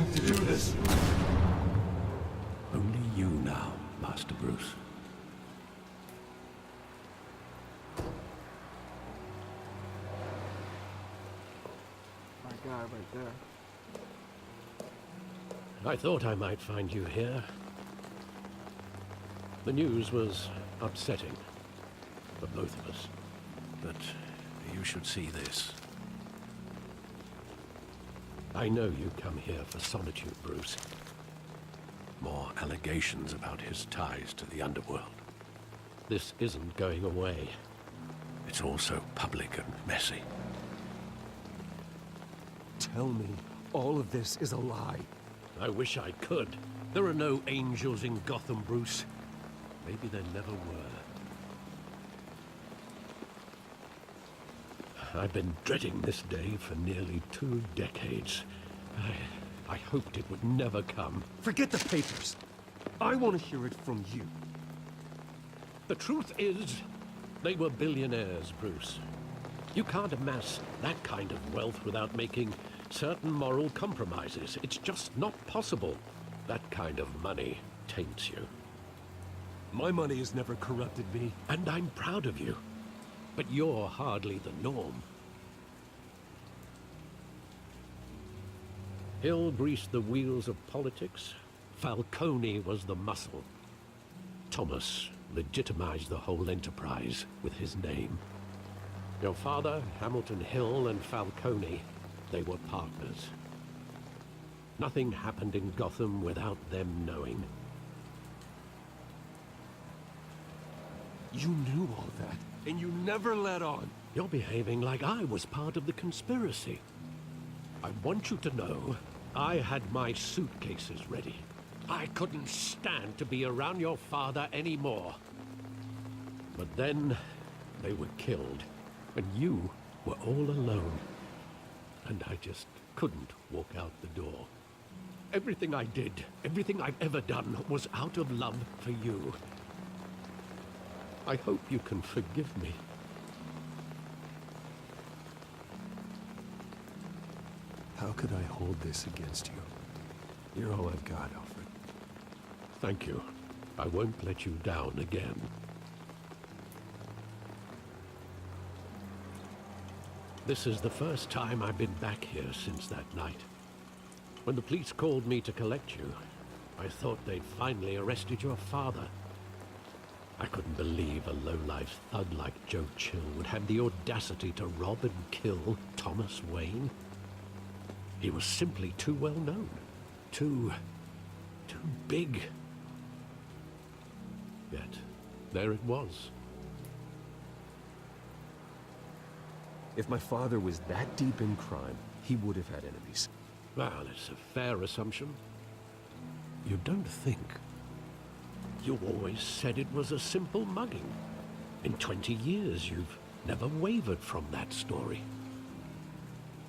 have to do this. Only you now, Master Bruce. My guy right there. I thought I might find you here. The news was upsetting for both of us. But you should see this. I know you come here for solitude, Bruce. More allegations about his ties to the underworld. This isn't going away. It's all so public and messy. Tell me, all of this is a lie. I wish I could. There are no angels in Gotham, Bruce. Maybe there never were. I've been dreading this day for nearly 2 decades. I hoped it would never come. Forget the papers. I want to hear it from you. The truth is, they were billionaires, Bruce. You can't amass that kind of wealth without making certain moral compromises. It's just not possible. That kind of money taints you. My money has never corrupted me. And I'm proud of you. But you're hardly the norm. Hill greased the wheels of politics. Falcone was the muscle. Thomas legitimized the whole enterprise with his name. Your father, Hamilton Hill, and Falcone, they were partners. Nothing happened in Gotham without them knowing. You knew all that, and you never let on. You're behaving like I was part of the conspiracy. I want you to know, I had my suitcases ready. I couldn't stand to be around your father anymore. But then, they were killed, and you were all alone. And I just couldn't walk out the door. Everything I did, everything I've ever done, was out of love for you. I hope you can forgive me. How could I hold this against you? You're all I've got, Alfred. Thank you. I won't let you down again. This is the first time I've been back here since that night. When the police called me to collect you, I thought they'd finally arrested your father. I couldn't believe a low-life thug like Joe Chill would have the audacity to rob and kill Thomas Wayne. He was simply too well known. Too big. Yet, there it was. If my father was that deep in crime, he would have had enemies. Well, it's a fair assumption. You don't think. You always said it was a simple mugging. In 20 years, you've never wavered from that story.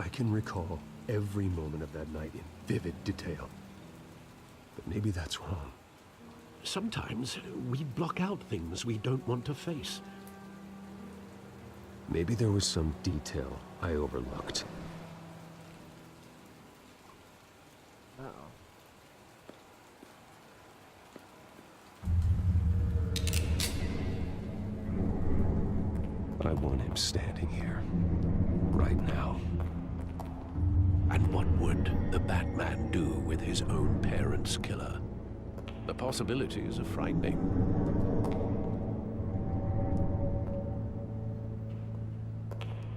I can recall every moment of that night in vivid detail. But maybe that's wrong. Sometimes we block out things we don't want to face. Maybe there was some detail I overlooked. Uh-oh. I want him standing here, right now. And what would the Batman do with his own parents' killer? The possibilities are frightening.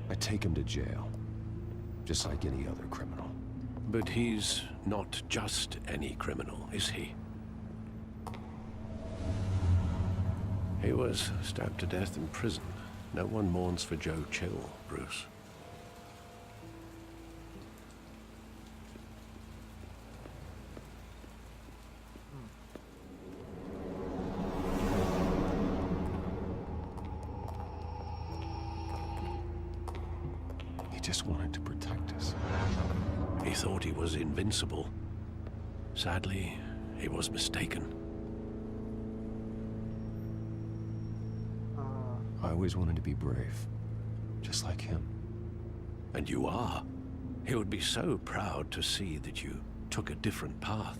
I take him to jail, just like any other criminal. But he's not just any criminal, is he? He was stabbed to death in prison. No one mourns for Joe Chill, Bruce. He just wanted to protect us. He thought he was invincible. Sadly, he was mistaken. I always wanted to be brave, just like him. And you are. He would be so proud to see that you took a different path.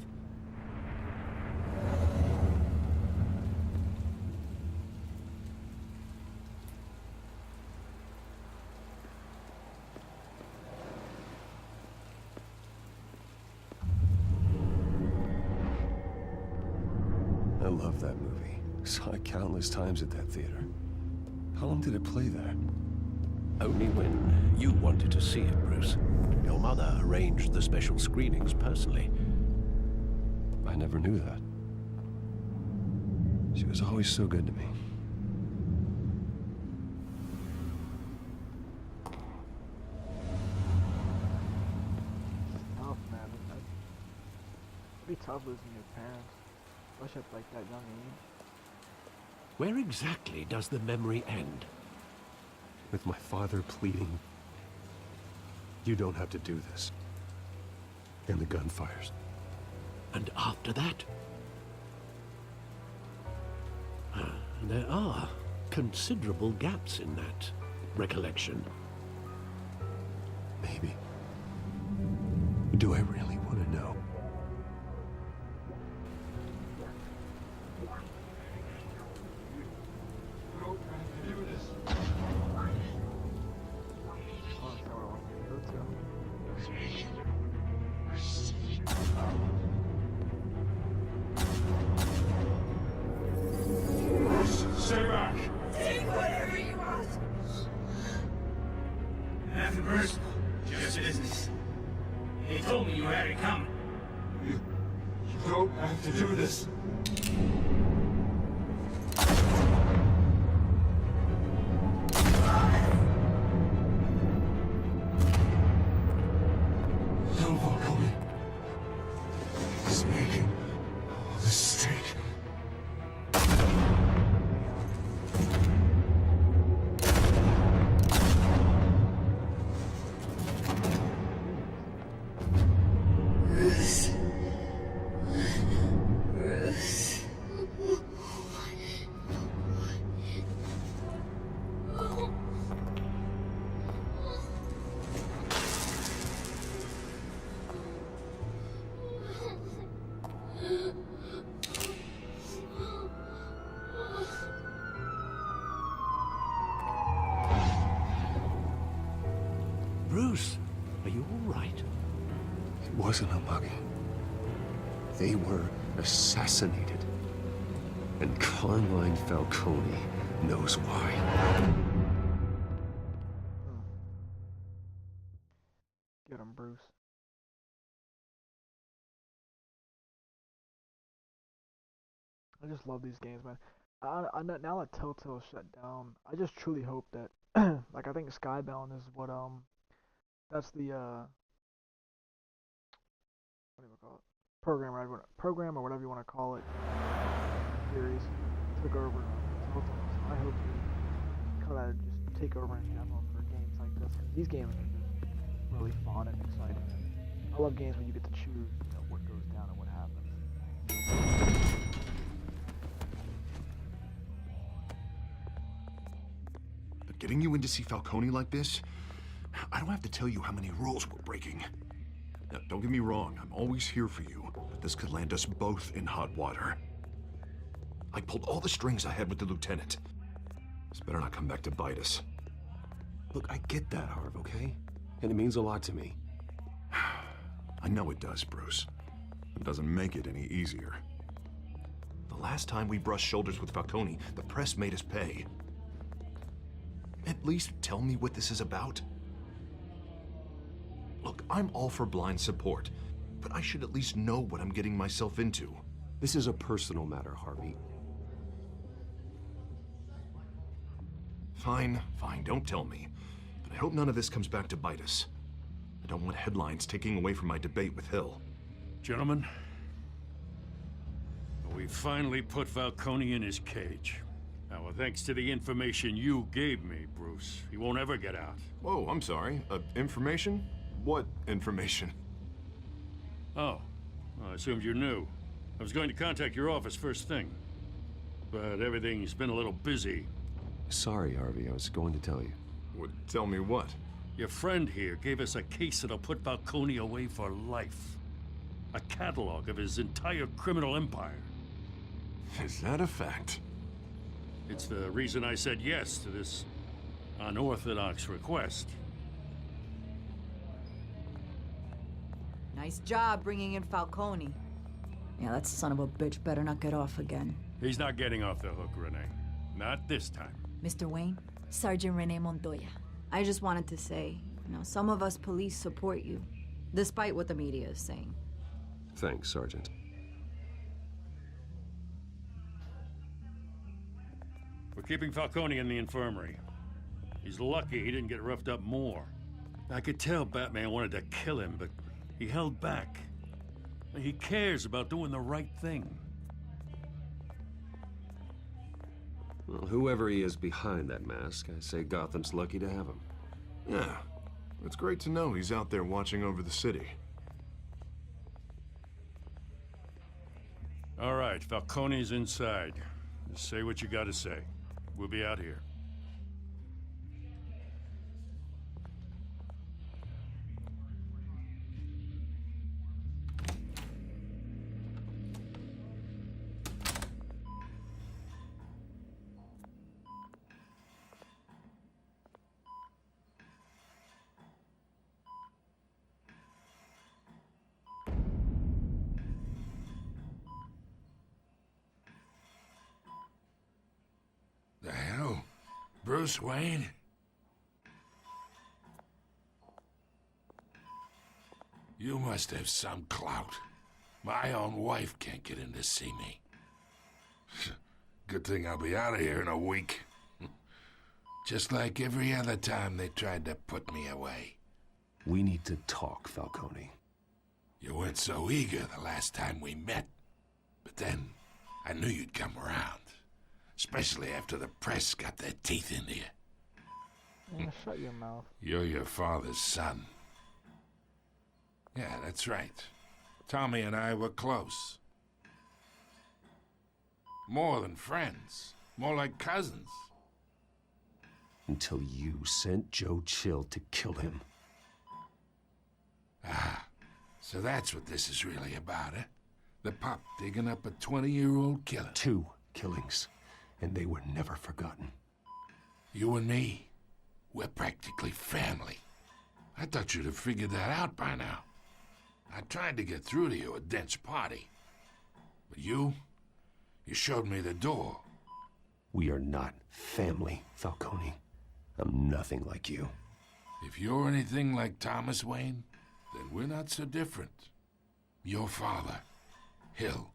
I love that movie. Saw it countless times at that theater. How long did it play there? Only when you wanted to see it, Bruce. Your mother arranged the special screenings personally. I never knew that. She was always so good to me. Tough, man. It'd be tough losing your parents, especially at like that young age. Where exactly does the memory end? With my father pleading, "You don't have to do this." And the gun fires. And after that? There are considerable gaps in that recollection. Maybe. Do I really want to know? Oh, that's not where I want to go to. Stay back! Take whatever you want. Nothing personal, just business. He told me you had it coming. You don't have to do this. Don't walk away. He's making a mistake. Bruce. Bruce. Bruce, are you all right? It wasn't a mug. They were assassinated. And Carmine Falcone knows why. Get him, Bruce. I just love these games, man. Now that Telltale shut down, I just truly hope that, like, I think Skybound is what, that's the, what do you call it? Program or whatever you want to call it. Series took over Telltale. So I hope they kind of just take over in general for games like this, because these games are just really fun and exciting. I love games when you get to choose, what goes down and what happens. But getting you in to see Falcone like this, I don't have to tell you how many rules we're breaking. Now, don't get me wrong, I'm always here for you, but this could land us both in hot water. I pulled all the strings I had with the lieutenant. This better not come back to bite us. Look, I get that, Harv, okay? And it means a lot to me. I know it does, Bruce. It doesn't make it any easier. The last time we brushed shoulders with Falcone, the press made us pay. At least tell me what this is about. Look, I'm all for blind support, but I should at least know what I'm getting myself into. This is a personal matter, Harvey. Fine, don't tell me. But I hope none of this comes back to bite us. I don't want headlines taking away from my debate with Hill. Gentlemen, we finally put Falcone in his cage. Now, thanks to the information you gave me, Bruce, he won't ever get out. Whoa, I'm sorry. Information? What information? Oh, well, I assumed you knew. I was going to contact your office first thing. But everything's been a little busy. Sorry, Harvey, I was going to tell you. Would tell me what? Your friend here gave us a case that'll put Falcone away for life. A catalog of his entire criminal empire. Is that a fact? It's the reason I said yes to this unorthodox request. Nice job bringing in Falcone. Yeah, that son of a bitch better not get off again. He's not getting off the hook, Renee. Not this time. Mr. Wayne, Sergeant Renee Montoya. I just wanted to say, some of us police support you, despite what the media is saying. Thanks, Sergeant. We're keeping Falcone in the infirmary. He's lucky he didn't get roughed up more. I could tell Batman wanted to kill him, but he held back. He cares about doing the right thing. Well, whoever he is behind that mask, I say Gotham's lucky to have him. Yeah, it's great to know he's out there watching over the city. All right, Falcone's inside. Just say what you gotta say. We'll be out here. The hell? Bruce Wayne? You must have some clout. My own wife can't get in to see me. Good thing I'll be out of here in a week. Just like every other time they tried to put me away. We need to talk, Falcone. You weren't so eager the last time we met. But then, I knew you'd come around. Especially after the press got their teeth into you. Yeah, shut your mouth. You're your father's son. Yeah, that's right. Tommy and I were close. More than friends. More like cousins. Until you sent Joe Chill to kill him. Ah, so that's what this is really about, eh? The pup digging up a 20-year-old killer. 2 killings. And they were never forgotten. You and me, we're practically family. I thought you'd have figured that out by now. I tried to get through to you at Dent's party. But you showed me the door. We are not family, Falcone. I'm nothing like you. If you're anything like Thomas Wayne, then we're not so different. Your father, Hill,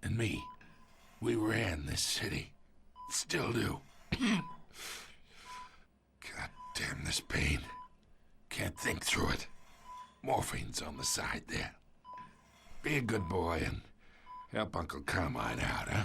and me, we ran this city. Still do. God damn this pain. Can't think through it. Morphine's on the side there. Be a good boy and help Uncle Carmine out, huh?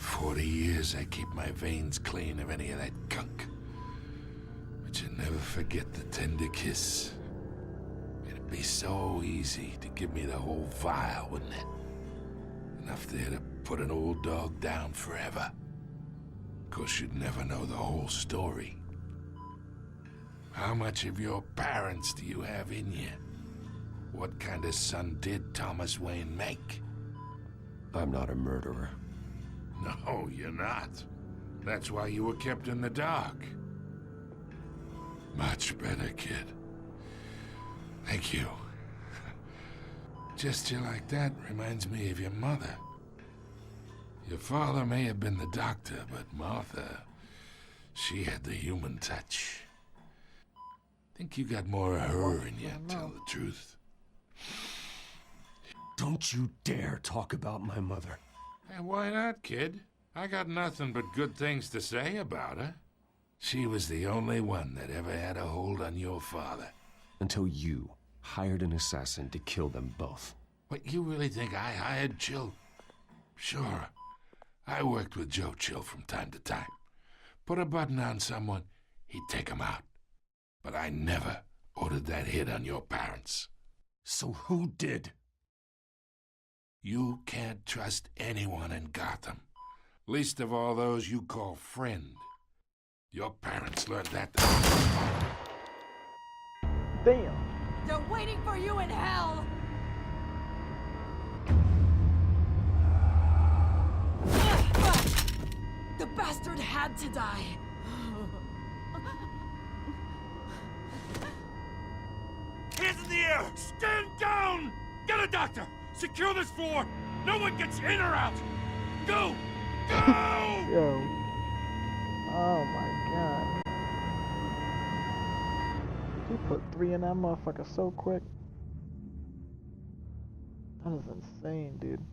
40 years I keep my veins clean of any of that gunk. But you never forget the tender kiss. It'd be so easy to give me the whole vial, wouldn't it? Enough there to put an old dog down forever. Of course, you'd never know the whole story. How much of your parents do you have in you? What kind of son did Thomas Wayne make? I'm not a murderer. No, you're not. That's why you were kept in the dark. Much better, kid. Thank you. Gesture like that reminds me of your mother. Your father may have been the doctor, but Martha, she had the human touch. Think you got more of her in you, tell the truth. Don't you dare talk about my mother. Hey, why not, kid? I got nothing but good things to say about her. She was the only one that ever had a hold on your father. Until you hired an assassin to kill them both. What, you really think I hired Chill? Sure. I worked with Joe Chill from time to time. Put a button on someone, he'd take him out. But I never ordered that hit on your parents. So who did? You can't trust anyone in Gotham. Least of all those you call friend. Your parents learned that. Damn. They're waiting for you in hell! The bastard had to die. Hands in the air! Stand down! Get a doctor! Secure this floor! No one gets in or out! Go! Go! Yo. Oh my god. He put 3 in that motherfucker so quick. That is insane, dude.